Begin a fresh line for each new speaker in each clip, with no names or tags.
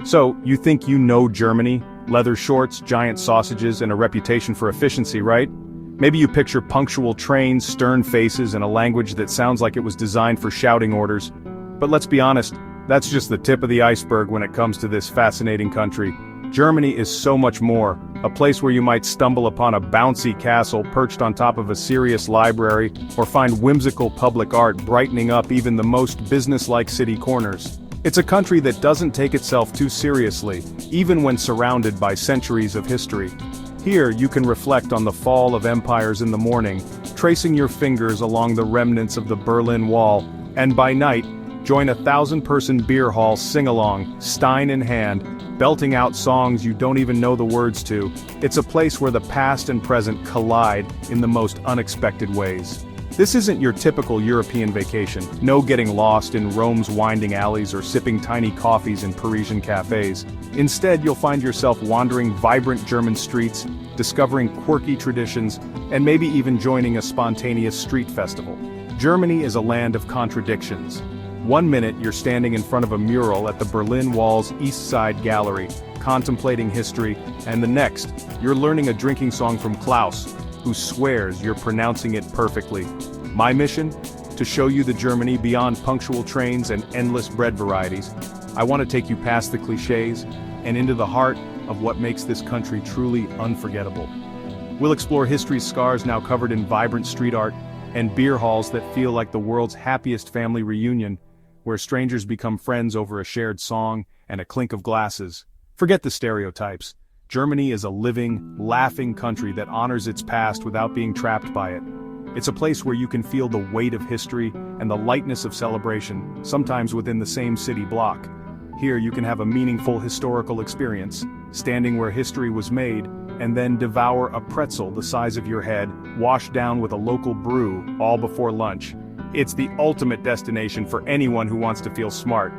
So, you think you know Germany? Leather shorts, giant sausages, and a reputation for efficiency, right? Maybe you picture punctual trains, stern faces, and a language that sounds like it was designed for shouting orders. But let's be honest, that's just the tip of the iceberg when it comes to this fascinating country. Germany is so much more, a place where you might stumble upon a bouncy castle perched on top of a serious library, or find whimsical public art brightening up even the most business-like city corners. It's a country that doesn't take itself too seriously, even when surrounded by centuries of history. Here you can reflect on the fall of empires in the morning, tracing your fingers along the remnants of the Berlin Wall, and by night, join a 1,000-person beer hall sing-along, stein in hand, belting out songs you don't even know the words to. It's a place where the past and present collide in the most unexpected ways. This isn't your typical European vacation, no getting lost in Rome's winding alleys or sipping tiny coffees in Parisian cafes. Instead, you'll find yourself wandering vibrant German streets, discovering quirky traditions, and maybe even joining a spontaneous street festival. Germany is a land of contradictions. One minute you're standing in front of a mural at the Berlin Wall's East Side Gallery, contemplating history, and the next, you're learning a drinking song from Klaus, who swears you're pronouncing it perfectly. My mission? To show you the Germany beyond punctual trains and endless bread varieties. I want to take you past the cliches, and into the heart of what makes this country truly unforgettable. We'll explore history's scars now covered in vibrant street art, and beer halls that feel like the world's happiest family reunion, where strangers become friends over a shared song and a clink of glasses. Forget the stereotypes. Germany is a living, laughing country that honors its past without being trapped by it. It's a place where you can feel the weight of history and the lightness of celebration, sometimes within the same city block. Here you can have a meaningful historical experience, standing where history was made, and then devour a pretzel the size of your head, washed down with a local brew, all before lunch. It's the ultimate destination for anyone who wants to feel smart,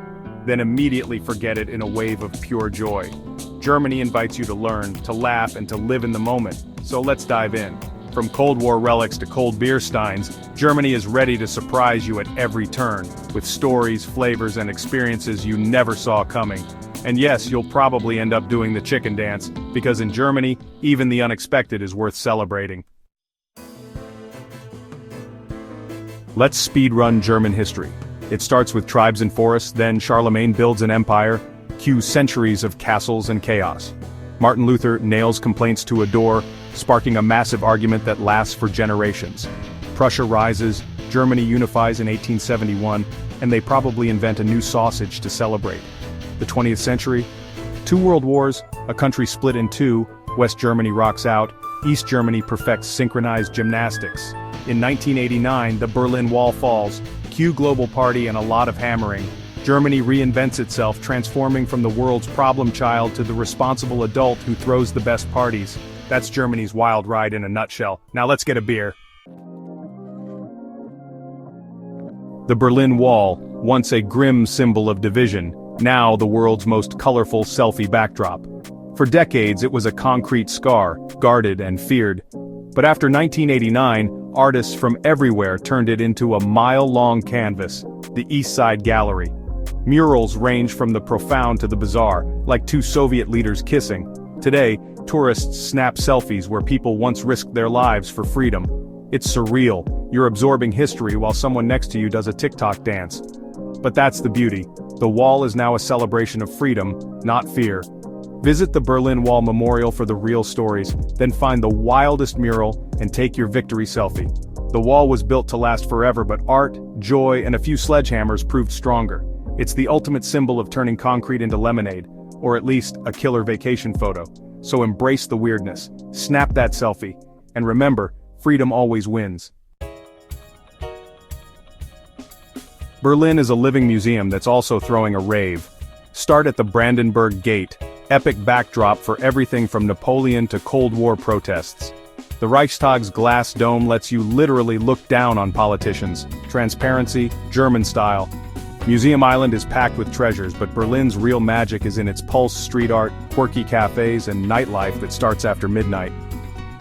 then immediately forget it in a wave of pure joy. Germany invites you to learn, to laugh, and to live in the moment. So let's dive in. From Cold War relics to cold beer steins, Germany is ready to surprise you at every turn, with stories, flavors, and experiences you never saw coming. And yes, you'll probably end up doing the chicken dance, because in Germany, even the unexpected is worth celebrating. Let's speedrun German history. It starts with tribes and forests, then Charlemagne builds an empire, cue centuries of castles and chaos. Martin Luther nails complaints to a door, sparking a massive argument that lasts for generations. Prussia rises, Germany unifies in 1871, and they probably invent a new sausage to celebrate. The 20th century? 2 world wars, a country split in two, West Germany rocks out, East Germany perfects synchronized gymnastics. In 1989, the Berlin Wall falls, cue global party and a lot of hammering. Germany reinvents itself, transforming from the world's problem child to the responsible adult who throws the best parties. That's Germany's wild ride in a nutshell. Now let's get a beer. The Berlin Wall, once a grim symbol of division, now the world's most colorful selfie backdrop. For decades it was a concrete scar, guarded and feared. But after 1989, artists from everywhere turned it into a mile-long canvas, the East Side Gallery. Murals range from the profound to the bizarre, like 2 Soviet leaders kissing. Today, tourists snap selfies where people once risked their lives for freedom. It's surreal, you're absorbing history while someone next to you does a TikTok dance. But that's the beauty. The wall is now a celebration of freedom, not fear. Visit the Berlin Wall Memorial for the real stories, then find the wildest mural and take your victory selfie. The wall was built to last forever, but art, joy, and a few sledgehammers proved stronger. It's the ultimate symbol of turning concrete into lemonade, or at least a killer vacation photo. So embrace the weirdness, snap that selfie, and remember, freedom always wins. Berlin is a living museum that's also throwing a rave. Start at the Brandenburg Gate, epic backdrop for everything from Napoleon to Cold War protests. The Reichstag's glass dome lets you literally look down on politicians. Transparency, German style. Museum Island is packed with treasures, but Berlin's real magic is in its pulse street art, quirky cafes, and nightlife that starts after midnight.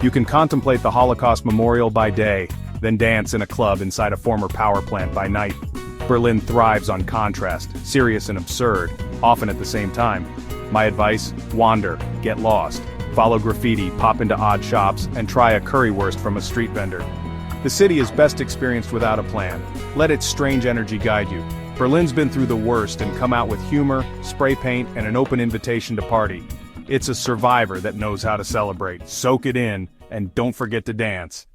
You can contemplate the Holocaust Memorial by day, then dance in a club inside a former power plant by night. Berlin thrives on contrast, serious and absurd, often at the same time. My advice, wander, get lost, follow graffiti, pop into odd shops, and try a currywurst from a street vendor. The city is best experienced without a plan. Let its strange energy guide you. Berlin's been through the worst and come out with humor, spray paint, and an open invitation to party. It's a survivor that knows how to celebrate. Soak it in, and don't forget to dance.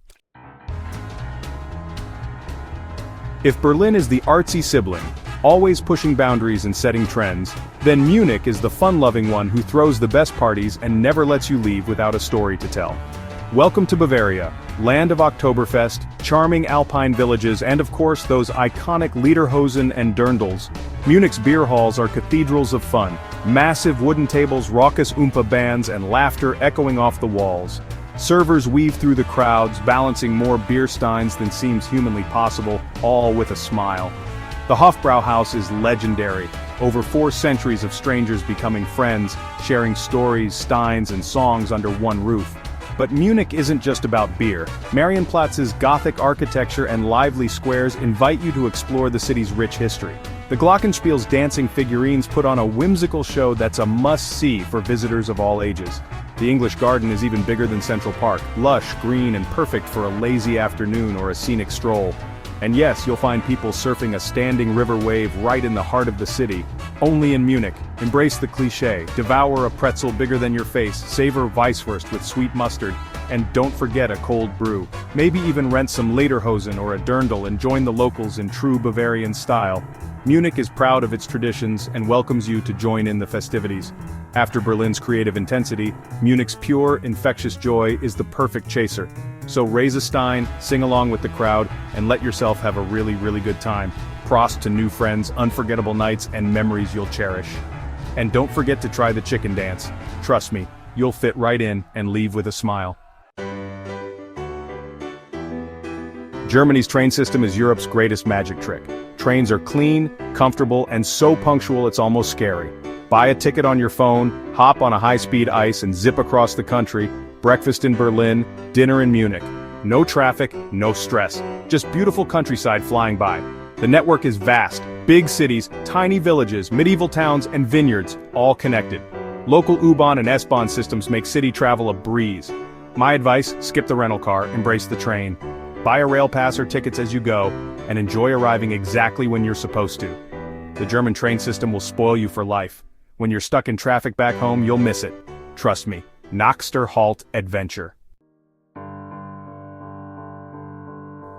If Berlin is the artsy sibling, always pushing boundaries and setting trends, then Munich is the fun-loving one who throws the best parties and never lets you leave without a story to tell. Welcome to Bavaria, land of Oktoberfest, charming alpine villages, and of course those iconic Lederhosen and Dirndls. Munich's beer halls are cathedrals of fun, massive wooden tables, raucous Oompa bands, and laughter echoing off the walls. Servers weave through the crowds, balancing more beer steins than seems humanly possible, all with a smile. The Hofbrauhaus is legendary, over 4 centuries of strangers becoming friends, sharing stories, steins, and songs under one roof. But Munich isn't just about beer. Marienplatz's Gothic architecture and lively squares invite you to explore the city's rich history. The Glockenspiel's dancing figurines put on a whimsical show that's a must-see for visitors of all ages. The English Garden is even bigger than Central Park, lush, green, and perfect for a lazy afternoon or a scenic stroll. And yes, you'll find people surfing a standing river wave right in the heart of the city. Only in Munich. Embrace the cliché, devour a pretzel bigger than your face, savor Weisswurst with sweet mustard, and don't forget a cold brew. Maybe even rent some Lederhosen or a Dirndl and join the locals in true Bavarian style. Munich is proud of its traditions and welcomes you to join in the festivities. After Berlin's creative intensity, Munich's pure, infectious joy is the perfect chaser. So raise a stein, sing along with the crowd, and let yourself have a really, really good time. Prost to new friends, unforgettable nights, and memories you'll cherish. And don't forget to try the chicken dance. Trust me, you'll fit right in and leave with a smile. Germany's train system is Europe's greatest magic trick. Trains are clean, comfortable, and so punctual it's almost scary. Buy a ticket on your phone, hop on a high-speed ice, and zip across the country. Breakfast in Berlin, dinner in Munich. No traffic, no stress. Just beautiful countryside flying by. The network is vast. Big cities, tiny villages, medieval towns, and vineyards, all connected. Local U-Bahn and S-Bahn systems make city travel a breeze. My advice, skip the rental car, embrace the train. Buy a rail pass or tickets as you go, and enjoy arriving exactly when you're supposed to. The German train system will spoil you for life. When you're stuck in traffic back home, you'll miss it. Trust me. Nächster Halt Adventure.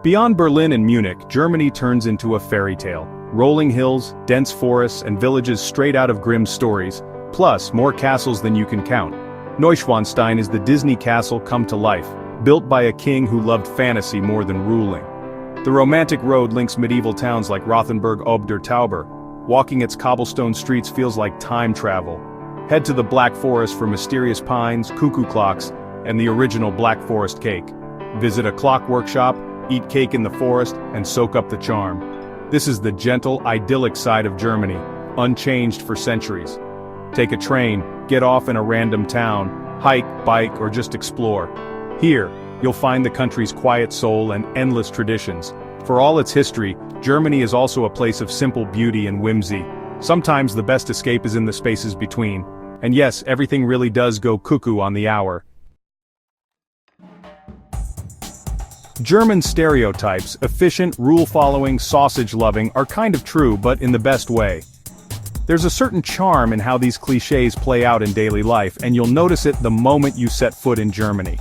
Beyond Berlin and Munich, Germany turns into a fairy tale. Rolling hills, dense forests, and villages straight out of Grimm's stories, plus more castles than you can count. Neuschwanstein is the Disney castle come to life, built by a king who loved fantasy more than ruling. The romantic road links medieval towns like Rothenburg ob der Tauber. Walking its cobblestone streets feels like time travel. Head to the Black Forest for mysterious pines, cuckoo clocks, and the original Black Forest cake. Visit a clock workshop, eat cake in the forest, and soak up the charm. This is the gentle, idyllic side of Germany, unchanged for centuries. Take a train, get off in a random town, hike, bike, or just explore. Here, you'll find the country's quiet soul and endless traditions. For all its history, Germany is also a place of simple beauty and whimsy. Sometimes the best escape is in the spaces between. And yes, everything really does go cuckoo on the hour. German stereotypes, efficient, rule-following, sausage-loving, are kind of true, but in the best way. There's a certain charm in how these clichés play out in daily life, and you'll notice it the moment you set foot in Germany.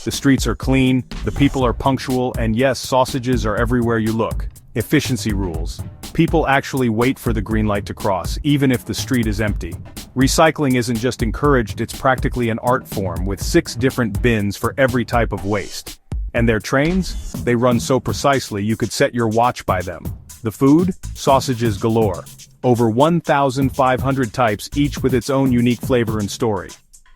The streets are clean, the people are punctual, and yes, sausages are everywhere you look. Efficiency rules. People actually wait for the green light to cross, even if the street is empty. Recycling isn't just encouraged, it's practically an art form with 6 different bins for every type of waste. And their trains? They run so precisely you could set your watch by them. The food? Sausages galore. Over 1,500 types, each with its own unique flavor and story.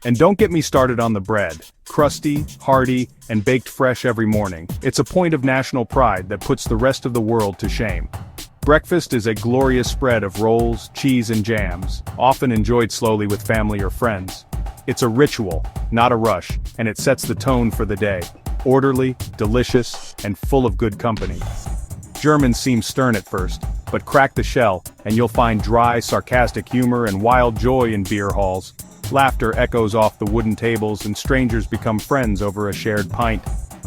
And don't get me started on the bread. Crusty, hearty, and baked fresh every morning. It's a point of national pride that puts the rest of the world to shame. Breakfast is a glorious spread of rolls, cheese, and jams, often enjoyed slowly with family or friends. It's a ritual, not a rush, and it sets the tone for the day. Orderly, delicious, and full of good company. Germans seem stern at first, But crack the shell, and you'll find dry, sarcastic humor and wild joy in beer halls. Laughter echoes off the wooden tables and strangers become friends over a shared pint.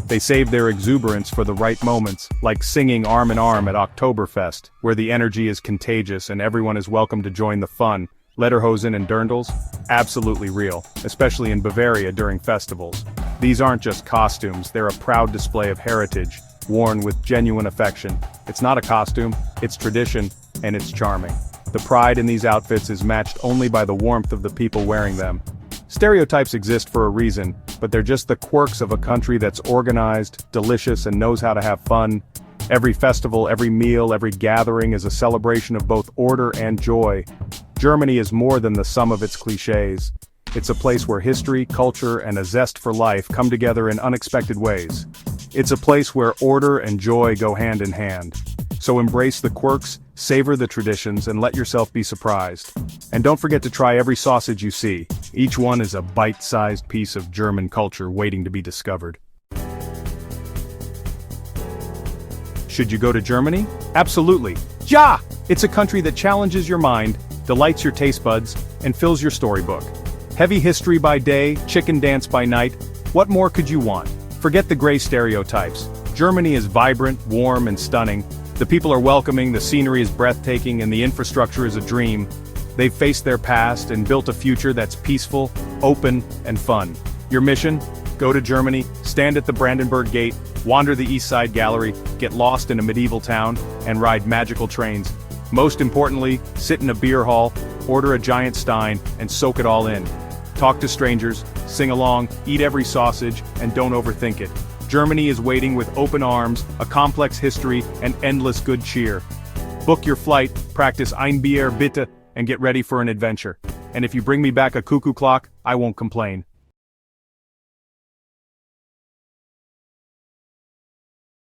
They save their exuberance for the right moments, like singing arm in arm at Oktoberfest, where the energy is contagious and everyone is welcome to join the fun. Lederhosen and dirndls? Absolutely real, especially in Bavaria during festivals. These aren't just costumes, they're a proud display of heritage, worn with genuine affection. It's not a costume, it's tradition, and it's charming. The pride in these outfits is matched only by the warmth of the people wearing them. Stereotypes exist for a reason, but they're just the quirks of a country that's organized, delicious, and knows how to have fun. Every festival, every meal, every gathering is a celebration of both order and joy. Germany is more than the sum of its cliches. It's a place where history, culture, and a zest for life come together in unexpected ways. It's a place where order and joy go hand in hand. So embrace the quirks, savor the traditions, and let yourself be surprised. And don't forget to try every sausage you see. Each one is a bite-sized piece of German culture waiting to be discovered. Should you go to Germany? Absolutely. Ja! It's a country that challenges your mind, delights your taste buds, and fills your storybook. Heavy history by day, chicken dance by night. What more could you want? Forget the gray stereotypes. Germany is vibrant, warm, and stunning. The people are welcoming, the scenery is breathtaking, and the infrastructure is a dream. They've faced their past and built a future that's peaceful, open, and fun. Your mission? Go to Germany, stand at the Brandenburg Gate, wander the East Side Gallery, get lost in a medieval town, and ride magical trains. Most importantly, sit in a beer hall, order a giant stein, and soak it all in. Talk to strangers, sing along, eat every sausage, and don't overthink it. Germany is waiting with open arms, a complex history, and endless good cheer. Book your flight, practice Ein Bier bitte, and get ready for an adventure. And if you bring me back a cuckoo clock, I won't complain.